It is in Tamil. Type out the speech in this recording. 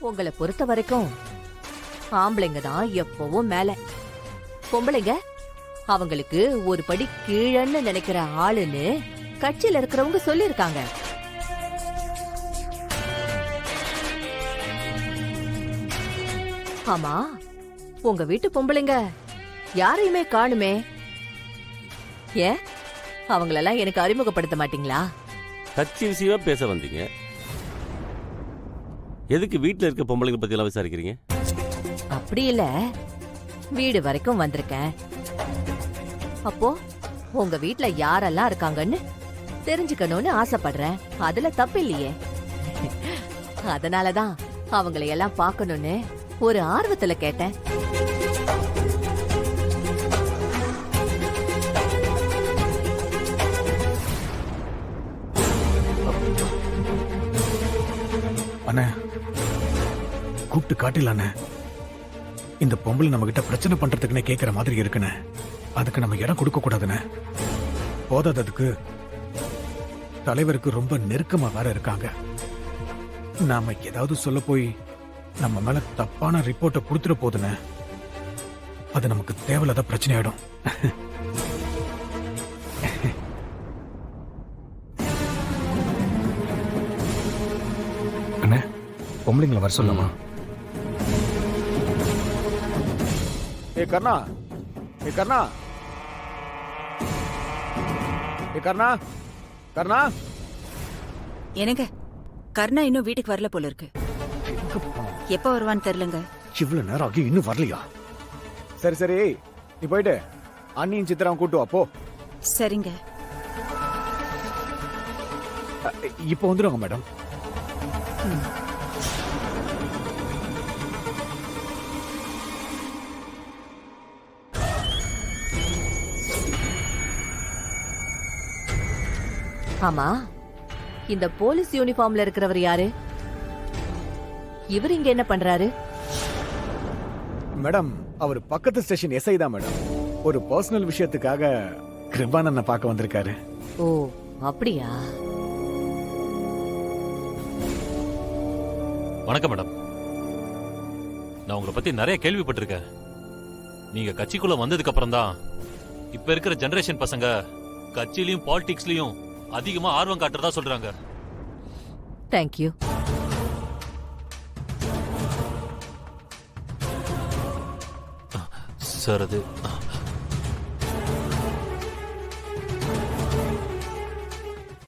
உங்களை பொறுத்த வரைக்கும் ஆம்பளைங்க தான் எப்பவும் மேல, பொம்பளைங்க அவங்களுக்கு ஒரு படி கீழன்னு நினைக்கிற ஆளுன்னு கட்சியில இருக்கிறவங்க சொல்லிருக்காங்க. ஆமா, உங்க வீட்டு பொம்பளைங்க யாரையுமே காணுமே, ஏன் அவங்களெல்லாம் எனக்கு அறிமுகப்படுத்த மாட்டீங்களா? கட்சி விஷயமா பேச வந்தீங்க, எதுக்கு வீட்டுல இருக்க பொம்பளைங்க பத்தி எல்லாம் விசாரிக்கிறீங்க? அப்படி இல்ல, வீடு வரைக்கும் வந்திருக்கேன். அப்போ உங்க வீட்ல யாரெல்லாம் இருக்காங்கன்னு தெரிஞ்சுக்கணும்னு ஆசைப்படுறேன். அதுல தப்பு இல்லையே. அதனாலதான் அவங்களை எல்லாம் பார்க்கணும்னு ஒரு ஆர்வத்துல கேட்டேன். அண்ணே, கூப்பிட்டு காட்டில அண்ணே. இந்த பொம்பளை நம்ம கிட்ட பிரச்சனை பண்றதுக்குன்னே கேட்கிற மாதிரி இருக்குண்ணே. அதுக்கு நம்ம இடம் கொடுக்க கூடாதுண்ணே. போதாததுக்கு தலைவருக்கு ரொம்ப நெருக்கமா வேற இருக்காங்க. நாம ஏதாவது சொல்ல போய் நம்ம மேல தப்பான ரிப்போர்ட்டை கொடுத்துட போதுண்ணே. அது நமக்கு தேவையில்லாத பிரச்சனை ஆயிடும். அண்ணே, பொம்பளைங்களை வர சொல்லலாமா? ஏ கர்ணா, ஏ கர்ணா, ஏ கர்ணா, கர்ணா. என்னங்க, கர்ணா இன்னும் வீட்டுக்கு வரல போல இருக்கு. எப்ப வருவான்னு தெரியலங்க. இவ்வளவு நேரம் ஆகி இன்னும் வரலையா? சரி சரி, நீ போயிட்டு அண்ணியும் சித்திராவும் கூட்டு வா போ. சரிங்க. இப்போ வந்துடுவாங்க மேடம். ஆமா, இந்த போலீஸ் யூனிஃபார்ம்ல இருக்கிறவர் யாரு? இவர் இங்க என்ன பண்றாரு? மேடம், அவர் பக்கத்து ஸ்டேஷன் எஸ்ஐ தான் மேடம். ஒரு பர்சனல் விஷயத்துக்காக கிருபானனை பார்க்க வந்திருக்காரு. ஓ, அப்படியா? வணக்கம் மேடம். நான் உங்களை பத்தி நிறைய கேள்விப்பட்டிருக்கேன். நீங்க கட்சிக்குள்ள வந்ததுக்கு அப்புறம் தான் இப்ப இருக்கிற ஜெனரேஷன் பசங்க கட்சியிலயும் பாலிடிக்ஸ்லயும் அதிகமா ஆர்வம் காட்டுறதா சொல்றாங்க. தேங்க்யூ. சார், அது